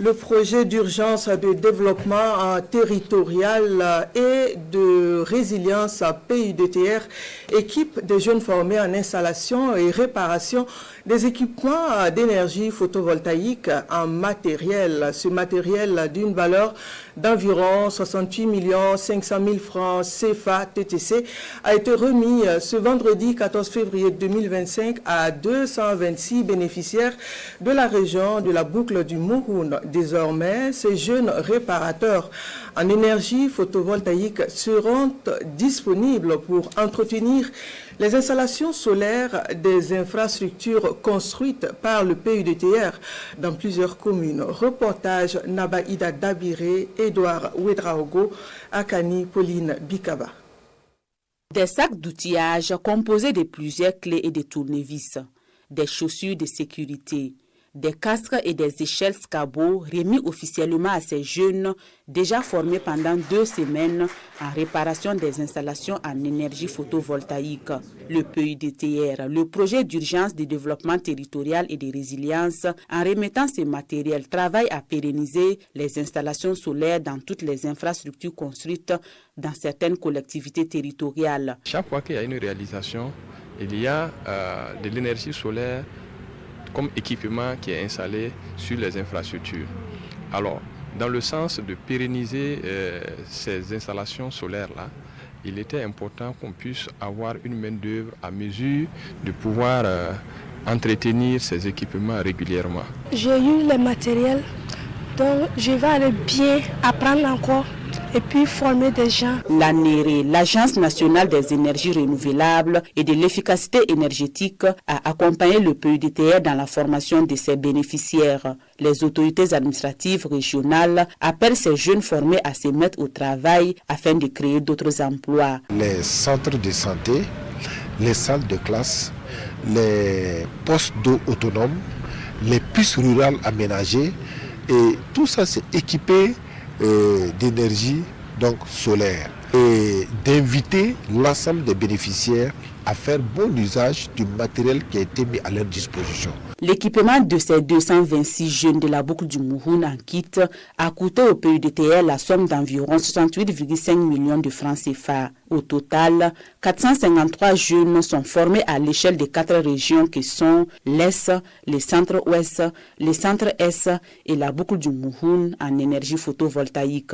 Le projet d'urgence de développement territorial et de résilience PUDTR équipe des jeunes formés en installation et réparation des équipements d'énergie photovoltaïque en matériel. Ce matériel d'une valeur d'environ 68 500 000 francs CFA TTC a été remis ce vendredi 14 février 2025 à 226 bénéficiaires de la région de la boucle du Mouhoun. Désormais, ces jeunes réparateurs en énergie photovoltaïque seront disponibles pour entretenir les installations solaires des infrastructures construites par le PUDTR dans plusieurs communes. Reportage Nabaïda Dabiré, Edouard Ouedraogo, Akani Pauline Bikaba. Des sacs d'outillage composés de plusieurs clés et de tournevis, des chaussures de sécurité, des casques et des échelles SCABO remis officiellement à ces jeunes déjà formés pendant 2 semaines en réparation des installations en énergie photovoltaïque. Le PUDTR, le projet d'urgence de développement territorial et de résilience, en remettant ces matériels, travaille à pérenniser les installations solaires dans toutes les infrastructures construites dans certaines collectivités territoriales. Chaque fois qu'il y a une réalisation, il y a de l'énergie solaire comme équipement qui est installé sur les infrastructures. Alors, dans le sens de pérenniser ces installations solaires-là, il était important qu'on puisse avoir une main-d'œuvre à mesure de pouvoir entretenir ces équipements régulièrement. J'ai eu les matériels, donc je vais aller bien apprendre encore et puis former des gens. L'ANERE, l'Agence nationale des énergies renouvelables et de l'efficacité énergétique, a accompagné le PUDTR dans la formation de ses bénéficiaires. Les autorités administratives régionales appellent ces jeunes formés à se mettre au travail afin de créer d'autres emplois. Les centres de santé, les salles de classe, les postes d'eau autonomes, les pistes rurales aménagées, et tout ça c'est équipé d'énergie donc solaire, et d'inviter l'ensemble des bénéficiaires à faire bon usage du matériel qui a été mis à leur disposition. L'équipement de ces 226 jeunes de la boucle du Mouhoun en kit a coûté au PUDTR la somme d'environ 68,5 millions de francs CFA. Au total, 453 jeunes sont formés à l'échelle des 4 régions qui sont l'Est, le centre-ouest, le centre-est et la boucle du Mouhoun en énergie photovoltaïque.